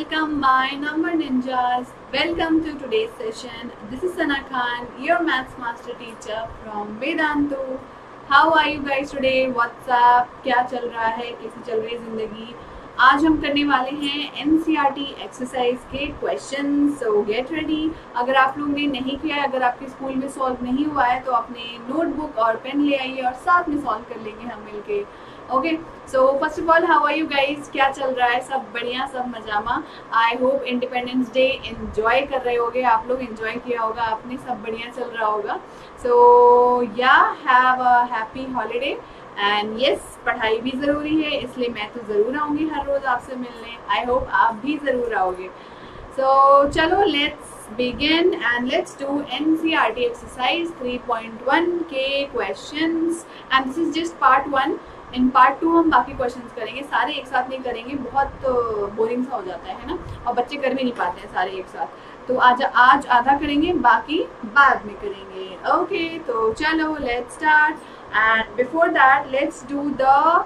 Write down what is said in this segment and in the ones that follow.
welcome my number ninjas. Welcome to today's session. This is Sana Khan, your maths master teacher from Vedantu. How are you guys today? What's up? क्या चल रहा है? कैसी चल रही है जिंदगी? आज हम करने वाले हैं NCERT एक्सरसाइज के क्वेश्चन, सो गेट रेडी। अगर आप लोग ने नहीं किया है, अगर आपके स्कूल में सॉल्व नहीं हुआ है तो अपने नोटबुक और पेन ले आइए और साथ में सॉल्व कर लेंगे हम मिलके। Okay, so first of all how are you guys? क्या चल रहा है? सब बढ़िया, सब मजामा। I hope independence day enjoy कर रहे होगे आप लोग, एंजॉय किया होगा आपने, सब बढ़िया चल रहा होगा। सो या have a happy holiday and yes, पढ़ाई भी ज़रूरी है, इसलिए मैं तो ज़रूर आऊँगी हर रोज़ आपसे मिलने। आई होप आप भी ज़रूर आओगे। सो चलो let's begin and let's do NCERT exercise 3.1 के questions and this is just part 1. In part 2 हम बाकी क्वेश्चंस करेंगे, सारे एक साथ नहीं करेंगे, बहुत बोरिंग सा हो जाता है ना, और बच्चे कर भी नहीं पाते हैं सारे एक साथ। तो आज आधा करेंगे, बाकी बाद में करेंगे। ओके, तो चलो let's start and before that let's do the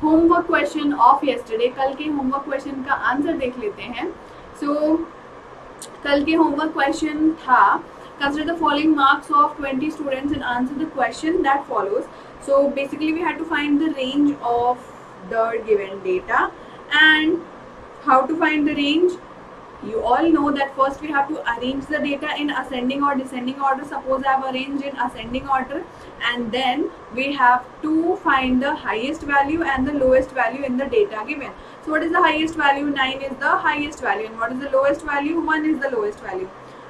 homework question of yesterday. कल के होमवर्क क्वेश्चन का आंसर देख लेते हैं। सो कल के होमवर्क क्वेश्चन था consider the following marks of 20 students and answer the question that follows. So basically we had to find the range of the given data. And how to find the range? You all know that first we have to arrange the data in ascending or descending order. Suppose I have arranged in ascending order, and then we have to find the highest value and the lowest value in the data given. So what is the highest value? 9 is the highest value. And what is the lowest value? 1 is the lowest value.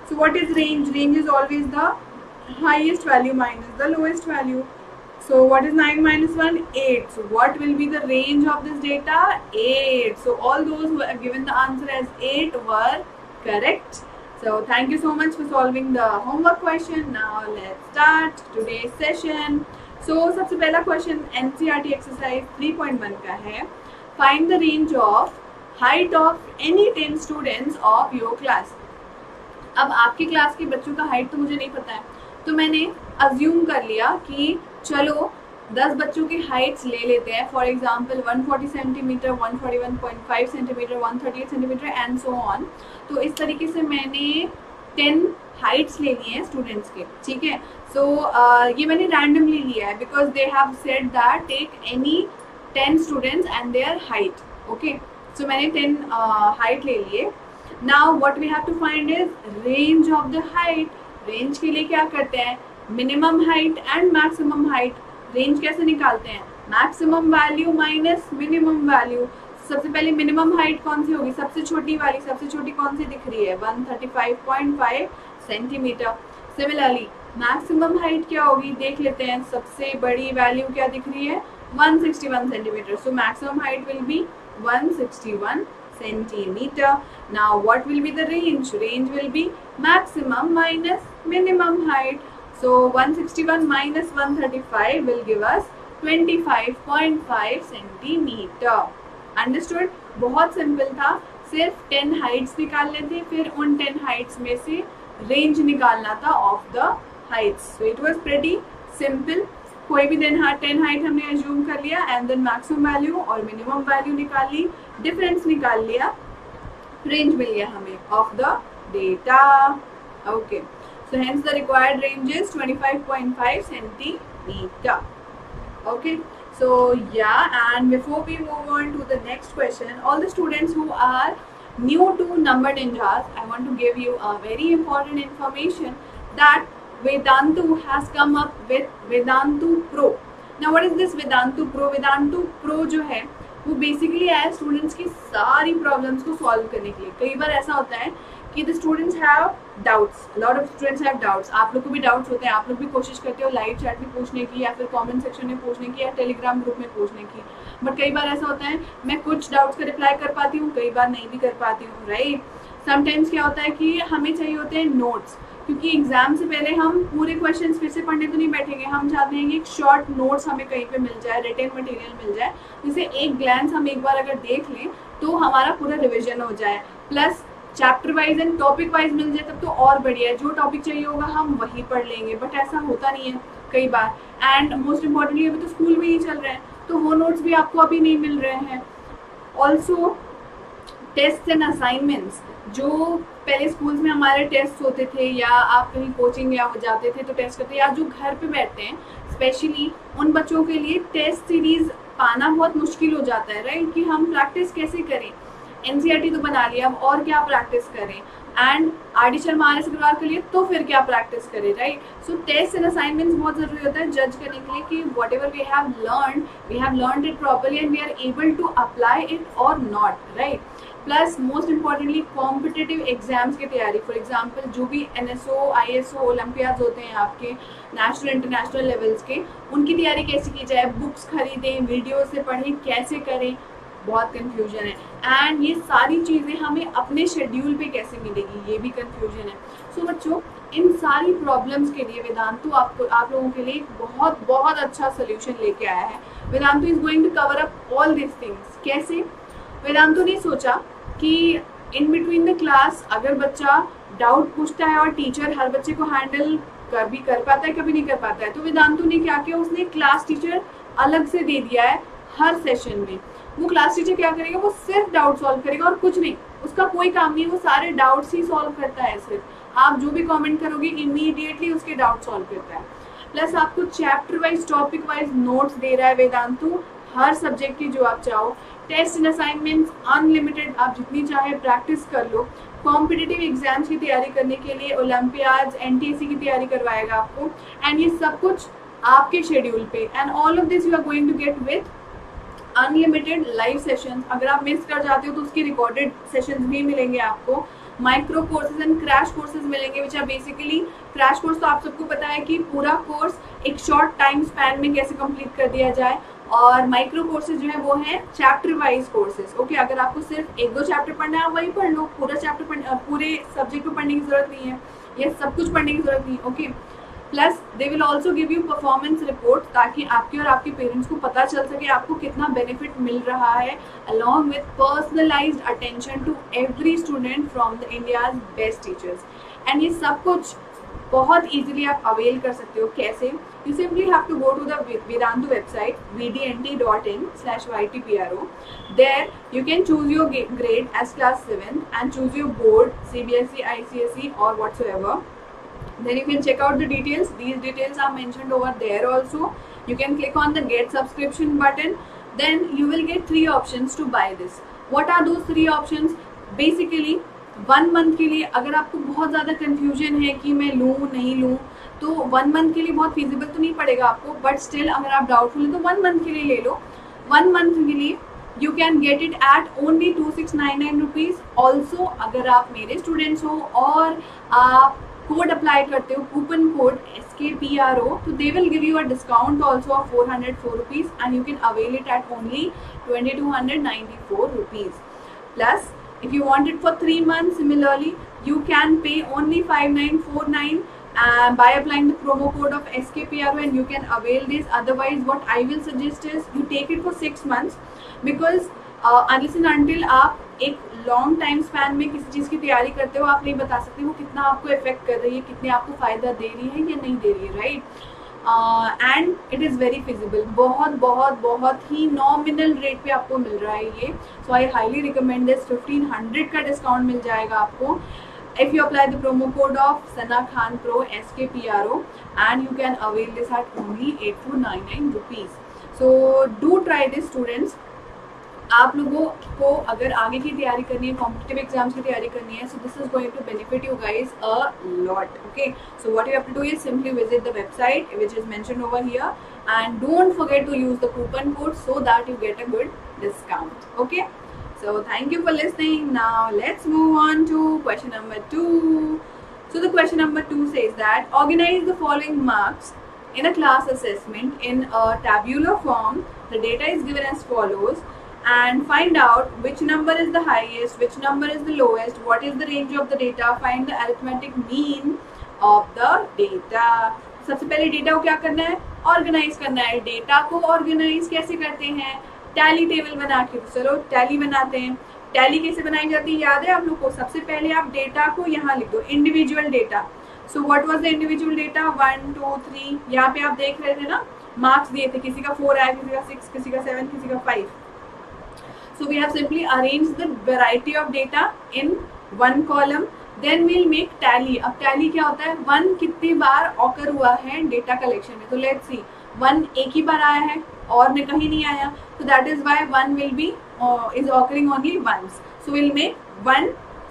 So what is range? Range is always the highest value minus the lowest value. So what is 9 minus 1? 8. So what will be the range of this data? 8. So all those who have given the answer as 8 were correct. So thank you so much for solving the homework question. Now let's start today's session. So सबसे पहला question NCERT exercise 3.1 का है. Find the range of height of any 10 students of your class. अब आपकी class के बच्चों का height तो मुझे नहीं पता है, तो मैंने अज्यूम कर लिया कि चलो 10 बच्चों की हाइट्स ले लेते हैं। For example 140 centimetre, 141.5 centimetre, 138 centimetre and so on. तो इस तरीके से मैंने 10 हाइट्स ले लिए हैं स्टूडेंट्स के, ठीक है। सो ये मैंने रैंडमली लिया है because they have said that take any 10 students and their height. Okay, so मैंने 10 हाइट ले लिए। Now what we have to find is range of the height. Range के लिए क्या करते हैं? Minimum height and maximum height. Range कैसे निकालते हैं? Maximum value minus minimum value. सबसे पहले minimum height कौन सी होगी? सबसे छोटी वाली। सबसे छोटी कौन सी दिख रही है? 135.5 सेंटीमीटर। Similarly maximum height क्या होगी? देख लेते हैं। सबसे बड़ी वैल्यू क्या दिख रही है? 161 centimetre. So maximum height will be 161 centimeter. Now what will be the range? Range will be maximum minus minimum height. So 161 minus 135 will give us 25.5 centimeter. Understood? बहुत सिंपल था, सिर्फ 10 हाइट्स निकाल लेते, फिर उन 10 हाइट्स में से रेंज निकालना था of the Heights. So it was pretty simple. कोई भी 10 हाइट हमने एज्यूम कर लिया एंड देन मैक्सिमम वैल्यू और मिनिमम वैल्यू निकाल ली, डिफरेंस निकाल लिया, रेंज मिल गया हमें of the data. Okay, so hence the required range is 25.5 centimetre. Okay, so yeah, and before we move on to the next question, all the students who are new to Number Ninjas, I want to give you a very important information that Vedantu has come up with Vedantu Pro. Now what is this Vedantu Pro? Vedantu Pro जो है वो basically है students की सारी problems को solve करने के लिए। कई बार ऐसा होता है कि the students have doubts, lot of students have doubts. आप लोग को भी डाउट्स होते हैं, आप लोग भी कोशिश करते हो लाइव चैट में पूछने की या फिर कमेंट सेक्शन में पूछने की या टेलीग्राम ग्रुप में पूछने की, बट कई बार ऐसा होता है मैं कुछ डाउट्स का रिप्लाई कर पाती हूँ, कई बार नहीं भी कर पाती हूँ, राइट। समटाइम्स क्या होता है कि हमें चाहिए होते हैं नोट्स, क्योंकि एग्जाम से पहले हम पूरे क्वेश्चंस फिर से पढ़ने तो नहीं बैठेंगे, हम चाहते हैं कि एक शॉर्ट नोट्स हमें कहीं पे मिल जाए, रिटन मटेरियल मिल जाए, जिसे एक ग्लैंस हम एक बार अगर देख लें तो हमारा पूरा रिविजन हो जाए, plus chapter wise and topic wise मिल जाए तब तो और बढ़िया है। जो टॉपिक चाहिए होगा हम वही पढ़ लेंगे, बट ऐसा होता नहीं है कई बार। एंड मोस्ट इम्पॉर्टेंटली अभी तो स्कूल में ही चल रहे हैं, तो वो नोट्स भी आपको अभी नहीं मिल रहे हैं। ऑल्सो टेस्ट एंड असाइनमेंट्स, जो पहले स्कूल्स में हमारे टेस्ट होते थे या आप कहीं कोचिंग या जाते थे तो टेस्ट करते, या जो घर पे बैठते हैं स्पेशली उन बच्चों के लिए टेस्ट सीरीज पाना बहुत मुश्किल हो जाता है, राइट, कि हम प्रैक्टिस कैसे करें। एनसीईआरटी तो बना लिया, अब और क्या प्रैक्टिस करें, and R D Sharma RS Agarwal के लिए तो फिर क्या प्रैक्टिस करें, right. So test and assignments बहुत जरूरी होता है जज करने के लिए कि whatever we have learn it properly and we are able to apply it और not, right. Plus most importantly competitive exams की तैयारी, फॉर एग्जाम्पल जो भी NSO ISO ओलंपियाड्स होते हैं आपके नेशनल इंटरनेशनल लेवल्स के, उनकी तैयारी कैसे की जाए, बुक्स खरीदें, वीडियो से पढ़ें, कैसे करें, बहुत कंफ्यूजन है। एंड ये सारी चीज़ें हमें अपने शेड्यूल पे कैसे मिलेगी, ये भी कंफ्यूजन है। सो बच्चों, इन सारी प्रॉब्लम्स के लिए वेदांतु आप लोगों के लिए एक बहुत बहुत अच्छा सोल्यूशन लेके आया है। Vedantu is going to cover up all this things. कैसे? वेदांतु ने सोचा कि इन बिटवीन द क्लास अगर बच्चा डाउट पूछता है और टीचर हर बच्चे को हैंडल कभी कर पाता है कभी नहीं कर पाता है, तो वेदांतु ने क्या किया, उसने क्लास टीचर अलग से दे दिया है हर सेशन में। वो क्लास टीचर क्या करेगा, वो सिर्फ डाउट सॉल्व करेगा और कुछ नहीं, उसका कोई काम नहीं, वो सारे डाउट्स ही सॉल्व करता है। सिर्फ आप जो भी कमेंट करोगे इमीडिएटली उसके डाउट सॉल्व करता है। प्लस आपको chapter wise topic wise notes दे रहा है वेदांतु, हर सब्जेक्ट की जो आप चाहो। टेस्ट एंड असाइनमेंट्स अनलिमिटेड, आप जितनी चाहे प्रैक्टिस कर लो। कॉम्पिटिटिव एग्जाम्स की तैयारी करने के लिए ओलंपियाड्स NTSC की तैयारी करवाएगा आपको, एंड ये सब कुछ आपके शेड्यूल पे। And all of this you are going to get with unlimited live sessions. अगर आप मिस कर जाते हो तो उसकी रिकॉर्डेड सेशंस भी मिलेंगे आपको। Micro courses and crash courses मिलेंगे, which are basically crash course तो आप सबको पता है कि पूरा कोर्स एक शॉर्ट टाइम स्पैन में कैसे कंप्लीट कर दिया जाए, और माइक्रो कोर्सेज जो है वो है चैप्टर वाइज कोर्सेज। ओके, अगर आपको सिर्फ 1-2 चैप्टर पढ़ना है आप वही पढ़ लो, पूरा चैप्टर पूरे सब्जेक्ट को पढ़ने की जरूरत नहीं है, ये सब कुछ पढ़ने की जरूरत नहीं है। Okay, plus they will also give you performance report, ताकि आपके और आपके पेरेंट्स को पता चल सके आपको कितना बेनिफिट मिल रहा है, along with personalized attention to every student from the India's best teachers. And ये सब कुछ बहुत इजीली आप अवेल कर सकते हो। कैसे? You simply have to go to the Vedantu website vdnt.in/ytpro. There you can choose your grade as class 7 and choose your board, CBSE, ICSE or whatsoever. Then you can check out the details. These details are mentioned over there also. You can click on the get subscription button. Then you will get 3 options to buy this. What are those 3 options? Basically 1 month के लिए अगर आपको बहुत ज़्यादा confusion है कि मैं लूँ नहीं लूँ, तो 1 मंथ के लिए बहुत फिजिबल तो नहीं पड़ेगा आपको, बट स्टिल अगर आप डाउटफुल हैं तो 1 मंथ के लिए ले लो। 1 मंथ के लिए you can get it at only 2699 rupees. Also अगर आप मेरे स्टूडेंट्स हो और आप कोड अप्लाई करते हो, कूपन कोड SKPRO, तो they will give you a discount also of 404 rupees and you can avail it at only 2294 rupees. Plus, if you want it for 3 months, similarly, you can pay only 5949 by applying the promo code of SKPRO, and you can avail this. Otherwise, what I will suggest is you take it for 6 months, because unless and until आप एक long time span में किसी चीज़ की तैयारी करते हो, आप नहीं बता सकते वो कितना आपको इफेक्ट कर रही है, कितने आपको फ़ायदा दे रही है या नहीं दे रही है, right. And it is very feasible, बहुत बहुत बहुत ही नॉमिनल रेट पे आपको मिल रहा है ये। सो आई हाईली रिकमेंड दिस। 1500 का डिस्काउंट मिल जाएगा आपको if you apply the promo code of Sana Khan Pro SKPRO, and you can avail this at only 8299 rupees. So do try this, students. आप लोगों को अगर आगे की तैयारी करनी है, कॉम्पिटिटिव एग्जाम्स की तैयारी करनी है, so this is going to benefit you guys a lot. Okay, so what you have to do is simply visit the website which is mentioned over here, and don't forget to use the coupon code so that you get a good discount. Okay, so thank you for listening. Now let's move on to question number 2. So the question number 2 says that organize the following marks in a class assessment in a tabular form. The data is given as follows, and find out which number is the highest, which number is the lowest, what is the range of the data, find the arithmetic mean of the data. सबसे पहले data को क्या करना है, organise करना है. Data को organise कैसे करते हैं, टैली टेबल बना के. चलो टैली बनाते हैं. टैली कैसे बनाई जाती है याद है आप लोग को. सबसे पहले आप डेटा को यहाँ लिख दो, individual data. So what was the individual data, 1 2 3. यहाँ पे आप देख रहे थे ना, मार्क्स दिए थे, किसी का 4 आया, किसी का 6, किसी का 7, किसी का 5. So we have simply arranged the variety of data in one column. Then we'll make tally. अब tally क्या होता है, 1 कितनी बार occur हुआ है डेटा कलेक्शन में. तो let's see, 1 एक ही बार आया है और ने कहीं नहीं आया, so that is why 1 will be is occurring only once. So we'll make 1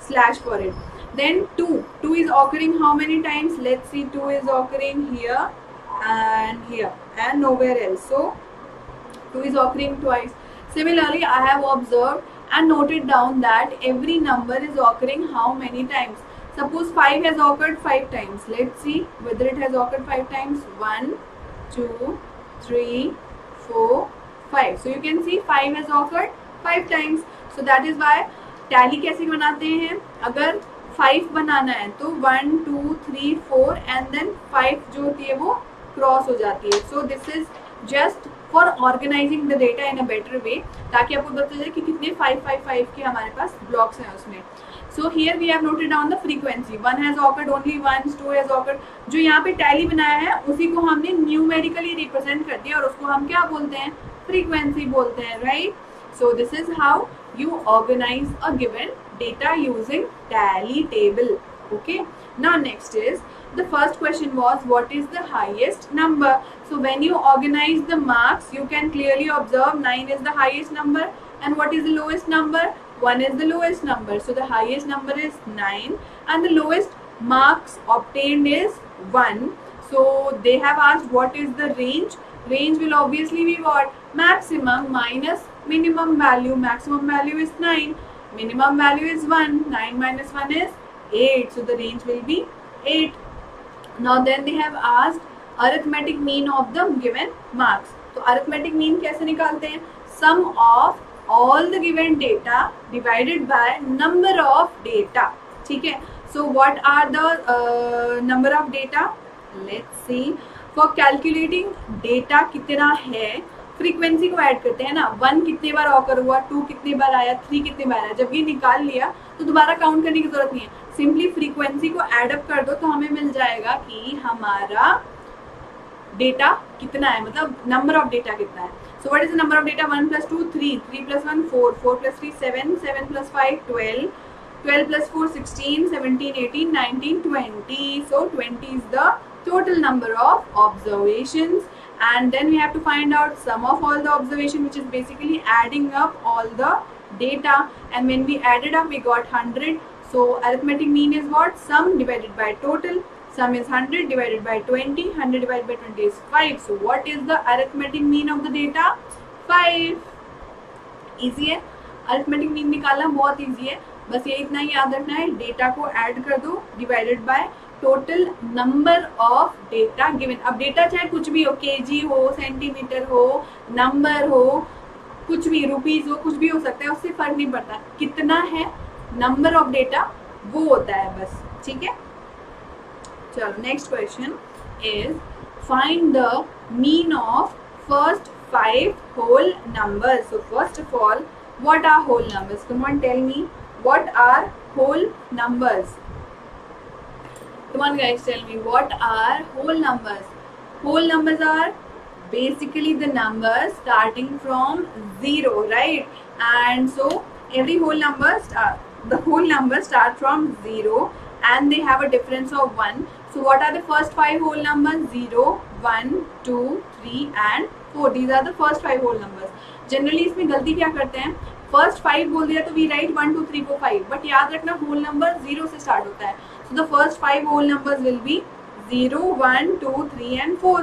slash for it. Then 2 is occurring how many times? Let's see, 2 is occurring here and nowhere else. So 2 is occurring twice. Similarly, I have observed and noted down that every number is occurring how many times. Suppose 5 has occurred 5 times. Let's see whether it has occurred 5 times. 1, 2, 3, 4, 5. So you can see 5 has occurred 5 times. So that is why tally कैसे बनाते हैं, अगर 5 बनाना है तो 1, 2, 3, 4 and then 5 जो होती है वो क्रॉस हो जाती है. So this is just for organizing the data in a better way, ताकि आपको पता चले कि कितने 5, 5, 5 के हमारे पास blocks हैं उसमें. So here we have noted down the frequency. 1 has occurred only once, 2 has occurred. जो यहाँ पे tally बनाया है उसी को हमने numerically represent कर दिया और उसको हम क्या बोलते हैं, frequency बोलते हैं, right? So this is how you organize a given data using tally table. Okay. Now next is, the first question was what is the highest number. So when you organize the marks, you can clearly observe 9 is the highest number and what is the lowest number, 1 is the lowest number. So the highest number is 9 and the lowest marks obtained is 1. So they have asked what is the range. Range will obviously be what, maximum minus minimum value. Maximum value is 9, minimum value is 1, 9 minus 1 is 8. So the range will be 8. Now then they have asked arithmetic mean of the given marks. तो arithmetic mean कैसे निकालते हैं, sum of all the given data divided by number of data. ठीक है. So what are the number of data? Let's see. For calculating data कितना है, frequency को add करते हैं ना. 1 कितने बार ऑकर हुआ, 2 कितने बार आया, 3 कितने बार आया. जब ये निकाल लिया तो दोबारा काउंट करने की जरूरत नहीं है, सिंपली फ्रीक्वेंसी को ऐड अप कर दो तो हमें मिल जाएगा कि हमारा डेटा कितना है, मतलब नंबर ऑफ डेटा कितना है. So what is the number of data, 1 + 2 3, 3 + 1 4, 4 + 3 7, 7 + 5 12, 12 + 4 16, 17 18 19 20. So 20 is the total number of observations. And then we have to find out sum of all the observation, which is basically adding up all the data. And when we added up, we got 100. So arithmetic mean is what, sum divided by total. Sum is 100 divided by 20. 100 divided by 20 is 5. So what is the arithmetic mean of the data? 5. Easy है, arithmetic mean निकालना बहुत easy है. बस ये इतना ही याद रखना है, डेटा को ऐड कर दो divided by total number of data given. अब डेटा चाहे कुछ भी हो, केजी हो, सेंटीमीटर हो, नंबर हो, कुछ भी, रुपीज हो, कुछ भी हो सकता है, उससे फर्क नहीं पड़ता. कितना है नंबर ऑफ डेटा वो होता है बस. ठीक है. चलो next question is find the mean of first 5 whole numbers. So first of all, what are whole numbers? Come on tell me, what are whole numbers? Come on guys, tell me, what are whole numbers? Whole numbers are basically the numbers starting from 0, right? And so every whole number the whole numbers start from 0 and they have a difference of 1. So what are the first 5 whole numbers? 0, 1, 2, 3 and 4. These are the first 5 whole numbers. Generally इसमें गलती क्या करते हैं, first 5 बोल दिया तो we write 1 2 3 4 5, but याद रखना होल नंबर 0 से स्टार्ट होता है. So the first 5 whole numbers will be 0, 1, 2, 3 and 4.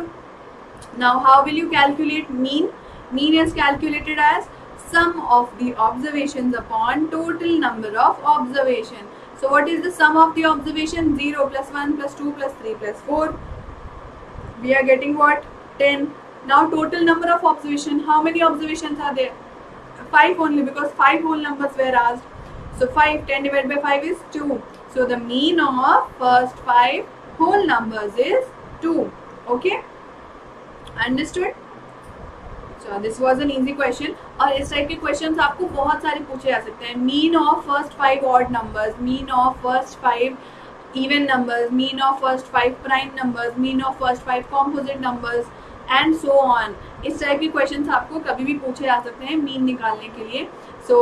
Now how will you calculate mean? Mean is calculated as sum of the observations upon total number of observation. So what is the sum of the observation? 0 + 1 + 2 + 3 + 4. We are getting what? 10. Now total number of observation. How many observations are there? 5 only, because 5 whole numbers were asked. So 5, 10 divided by 5 is 2. So the mean of first 5 whole numbers is 2. Okay, understood? So this was an easy question. और इस type के questions आपको बहुत सारे पूछे जा सकते हैं. Mean of first 5 odd numbers, mean of first 5 even numbers, mean of first 5 prime numbers, mean of first 5 composite numbers. And so on. इस टाइप के क्वेश्चन आपको कभी भी पूछे जा सकते हैं मीन निकालने के लिए। सो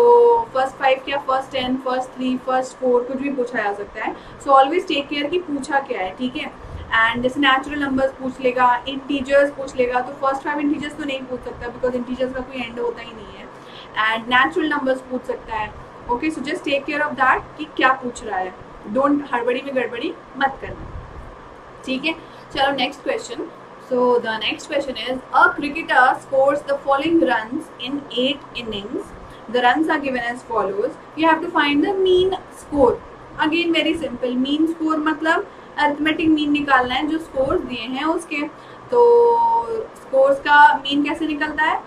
फर्स्ट 5 क्या, फर्स्ट 10, फर्स्ट 3, फर्स्ट 4, कुछ भी पूछा जा सकता है। सो ऑलवेज टेक केयर कि पूछा क्या है, ठीक है। एंड जैसे नेचुरल नंबर्स पूछ लेगा, इंटीजर्स पूछ लेगा, तो फर्स्ट 5 इंटीजर्स तो नहीं पूछ सकता बिकॉज इंटीजर्स का कोई एंड होता ही नहीं है। एंड नेचुरल नंबर्स पूछ सकता है। Okay, so just take care of that कि क्या पूछ रहा है, डोंट हड़बड़ी में गड़बड़ी मत करना, ठीक है। चलो next question. So the next question is, a cricketer scores the following runs in 8 innings. The runs are given as follows. You have to find the mean score. Again very simple. Mean score मतलब arithmetic mean निकालना है जो scores दिए हैं उसके। तो scores का mean कैसे निकलता है?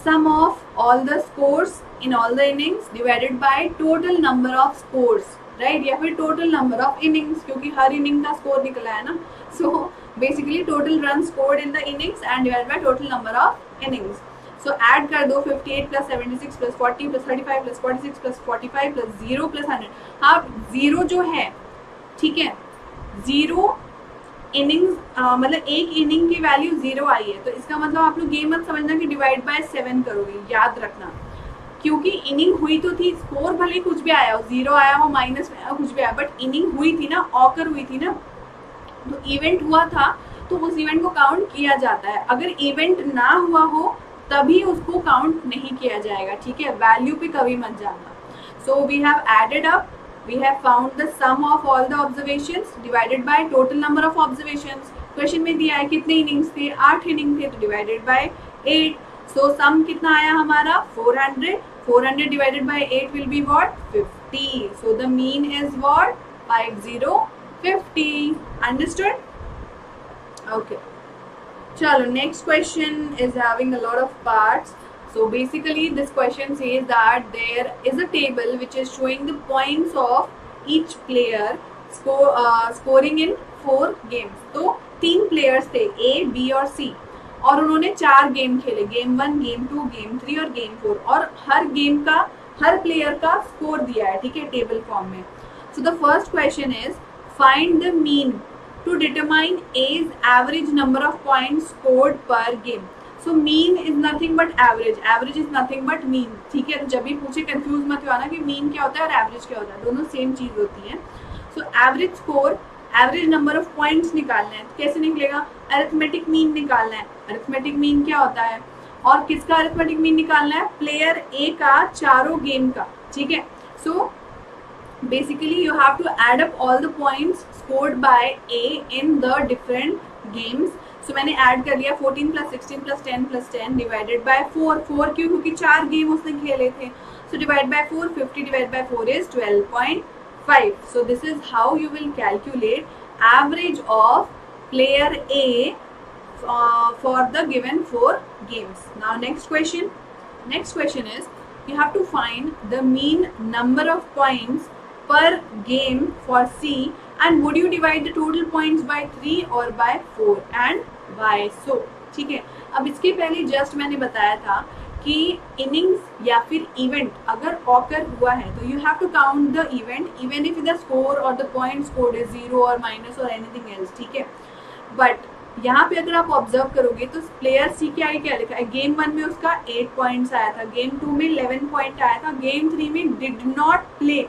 Sum of all the scores in all the innings divided by total number of scores, right? या फिर total number of innings, क्योंकि हर इनिंग का स्कोर निकला है ना। So basically total runs scored in the innings and divided by total number of innings. So add कर दो 58 plus 76 plus 40 plus 35 plus 46 plus 45 plus 0 plus 100। हाँ, 0 जो है, ठीक है, 0 इनिंग्स मतलब एक इनिंग की वैल्यू 0 आई है, तो इसका मतलब आप लोग ये मत समझना कि डिवाइड बाय 7 करोगे, याद रखना, क्योंकि इनिंग हुई तो थी, स्कोर भले कुछ भी आया हो, 0 आया हो, माइनस में आया हो, कुछ भी आया, बट इनिंग हुई थी ना, ऑकर हुई थी ना, तो इवेंट हुआ था, तो उस इवेंट को काउंट किया जाता है। अगर इवेंट ना हुआ हो तभी उसको काउंट नहीं किया जाएगा, ठीक है। वैल्यू पे कभी मत जाना। So we have added up, we have found the sum of all the observations divided by total number of observations. Question में दिया है कितने इनिंग्स थे, 8 इनिंग थे, तो डिवाइडेड बाय 8। सो सम कितना आया हमारा 400। 400 divided by 8 will be what 50। So the mean is what 50. Understood? Okay. Chalo, next question is having a lot of parts. So basically this question says that there is a table which is showing the points of each player scoring in 4 games. तो 3 players थे A, B और C, और उन्होंने 4 game खेले, game 1, game 2, game 3 और game 4, और हर game का हर player का स्कोर दिया है, ठीक है, टेबल फॉर्म में। So the first question is find the mean to determine A's average number of points scored per game. So mean is nothing but average, average is nothing but mean, ठीक है। तो जब भी पूछे confuse मत होना कि मीन क्या होता है और एवरेज क्या होता है, दोनों सेम चीज होती है। So average score, average number of points निकालना है, तो कैसे निकलेगा? अरिथमेटिक मीन निकालना है। अरिथमेटिक मीन क्या होता है, और किसका अरिथमेटिक मीन निकालना है? प्लेयर ए का चारों गेम का, ठीक है। सो basically you have to add up all the points scored by A in the different games. So मैंने add कर लिया 14 plus 16 plus 10 plus 10 divided by 4। 4 क्यों? क्योंकि 4 गेम उसने खेले थे। So divide by 4, 50 divided by 4 is 12.5. So this is how you will calculate average of player A for the given 4 games. Now next question. Next question is you have to find the mean number of points per game for C, and would you divide the total points by 3 or by 4 and why so, ठीक है। अब इसके पहले just मैंने बताया था कि innings या फिर इवेंट अगर ऑकर हुआ है तो you have to count the event even if the score और द पॉइंट स्कोर्ड इज 0 और माइनस और एनीथिंग एल्स, ठीक है। बट यहाँ पे अगर आप ऑब्जर्व करोगे तो प्लेयर सी के आगे क्या लिखा है? गेम 1 में उसका 8 पॉइंट्स आया था, गेम 2 में 11 पॉइंट आया था, गेम 3 में डिड नॉट प्ले,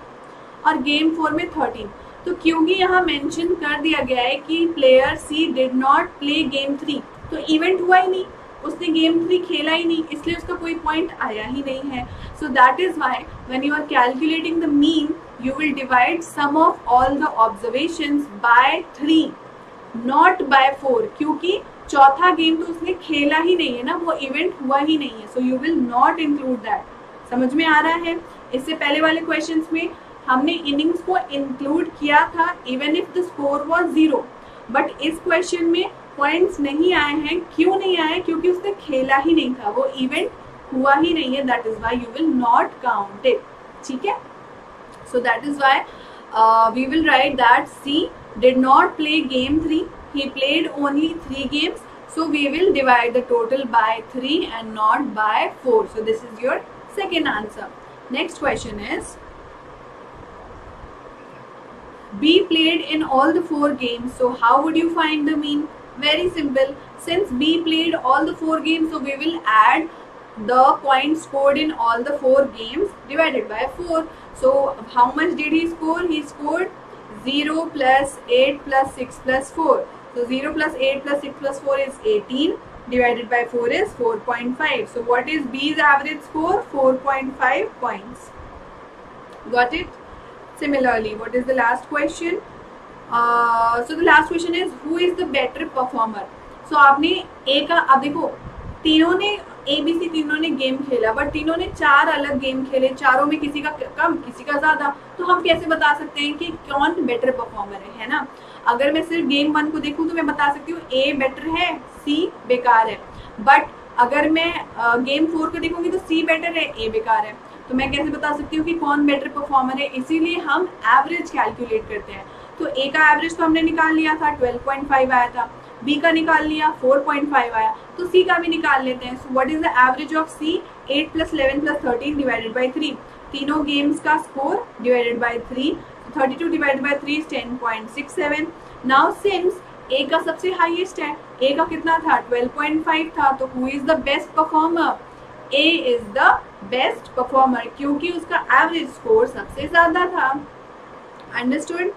और गेम 4 में 13। तो क्योंकि यहाँ मेंशन कर दिया गया है कि player C did not play game 3, तो इवेंट हुआ ही नहीं, उसने गेम 3 खेला ही नहीं, इसलिए उसका कोई पॉइंट आया ही नहीं है। So that is why when you are calculating the mean you will divide sum of all the observations by 3 not by 4, क्योंकि चौथा गेम तो उसने खेला ही नहीं है ना, वो इवेंट हुआ ही नहीं है। So you will not include that. समझ में आ रहा है? इससे पहले वाले क्वेश्चंस में हमने इनिंग्स को इंक्लूड किया था even if the score was 0, but इस क्वेश्चन में पॉइंट्स नहीं आए हैं। क्यों नहीं आए? क्योंकि उसने खेला ही नहीं था, वो इवेंट हुआ ही नहीं है, that is why you will not count it, ठीक है। So that is why we will write that C did not play game 3, he played only 3 games, so we will divide the total by 3 and not by 4. So this is your second answer. Next question is B played in all the 4 games, so how would you find the mean? Very simple. Since B played all the 4 games, so we will add the points scored in all the 4 games divided by 4. So how much did he score? He scored 0 plus 8 plus 6 plus 4. So 0 plus 8 plus 6 plus 4 is 18. Divided by 4 is 4.5. So what is B's average score? 4.5 points. Got it? Similarly, what is the last question? So the last question is, who is the better performer? So आपने A का, अब देखो तीनों ने ABC तीनों ने game खेला, but तीनों ने 4 अलग गेम खेले, चारों में किसी का कम किसी का ज्यादा, तो हम कैसे बता सकते हैं कि कौन बेटर परफॉर्मर है ना? अगर मैं सिर्फ गेम 1 को देखूं तो मैं बता सकती हूँ A बेटर है, C बेकार है, बट अगर मैं गेम 4 को देखूंगी तो C बेटर है, A बेकार है, तो मैं कैसे बता सकती हूँ कि कौन बेटर परफॉर्मर है? इसीलिए हम एवरेज कैलकुलेट करते हैं। तो A का एवरेज तो हमने निकाल लिया था, 12.5 आया था, B का निकाल लिया 4.5 आया, तो C का भी निकाल लेते हैं। So what is the average of C? 8 plus 11 plus 13 divided by 3, तीनों गेम्स का score divided by 3, 32 divided by 3 is 10.67। Now since A का सबसे हाईएस्ट है, A का कितना था? 12.5 था, तो who is the best performer? A is the best performer, क्योंकि उसका एवरेज स्कोर सबसे ज्यादा था। Understood?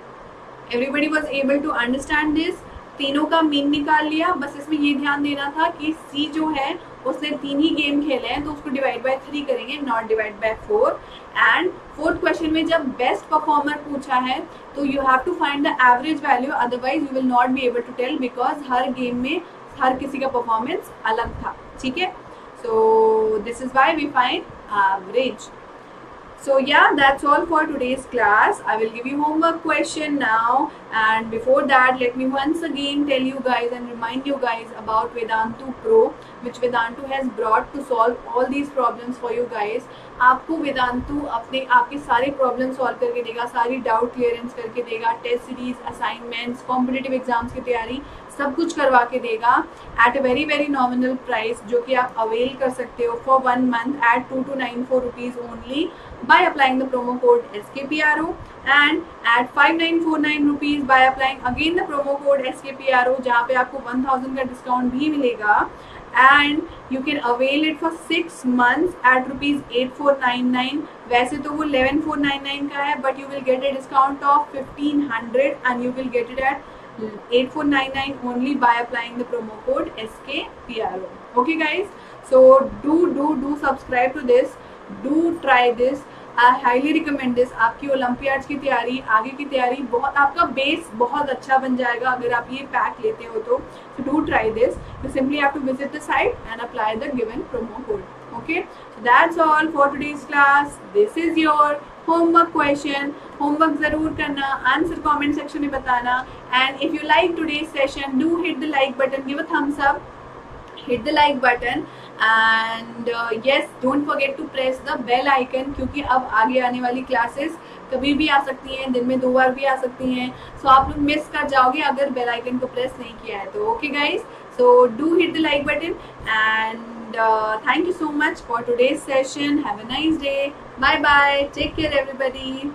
Everybody was able to understand this? तीनों का मीन निकाल लिया, बस इसमें ये ध्यान देना था कि C जो है उसने 3 ही गेम खेले हैं, तो उसको डिवाइड बाय 3 करेंगे, not divide by 4। And 4th question में जब बेस्ट परफॉर्मर पूछा है तो you have to find the average value, otherwise you will not be able to tell, because हर गेम में हर किसी का परफॉर्मेंस अलग था। ठीक है, so this is why we find average. So yeah, that's all for today's class. I will give you homework question now, and before that let me once again tell you guys and remind you guys about Vedantu Pro, which Vedantu has brought to solve all these problems for you guys. आपको Vedantu अपने आपके सारे problem solve करके देगा, सारी doubt clearance करके देगा, test series, assignments, competitive exams की तैयारी सब कुछ करवा के देगा at a very very nominal price, जो कि आप अवेल कर सकते हो for 1 month at 2294 rupees only by applying the promo code SKPRO, and at 5949 rupees by applying again the promo code SKPRO, जहाँ पे आपको 1000 का डिस्काउंट भी मिलेगा, and you can avail it for 6 months at rupees 8499। वैसे तो वो 11499 का है, but you will get a discount of 1500 and you will get it at 8499 only by applying the promo code SKPRO. Okay guys, so do subscribe to this, do try this, I highly recommend this। आपकी Olympiads की तैयारी, आगे की तैयारी, बहुत आपका base बहुत अच्छा बन जाएगा अगर आप ये पैक लेते हो तो। so do try this, you simply have to visit the site and apply the given promo code। okay, so that's all for today's class। this is your homework question, homework जरूर करना, answer comment section में बताना, and if you like today's session do hit the like button, give a thumbs up, hit the like button, and yes, don't forget to press the bell icon, क्योंकि अब आगे आने वाली classes कभी भी आ सकती हैं, दिन में 2 बार भी आ सकती हैं, सो आप लोग मिस कर जाओगे अगर बेल आइकन को प्रेस नहीं किया है तो। Okay guys, so do hit the like button, and thank you so much for today's session. Have a nice day, bye bye, take care everybody.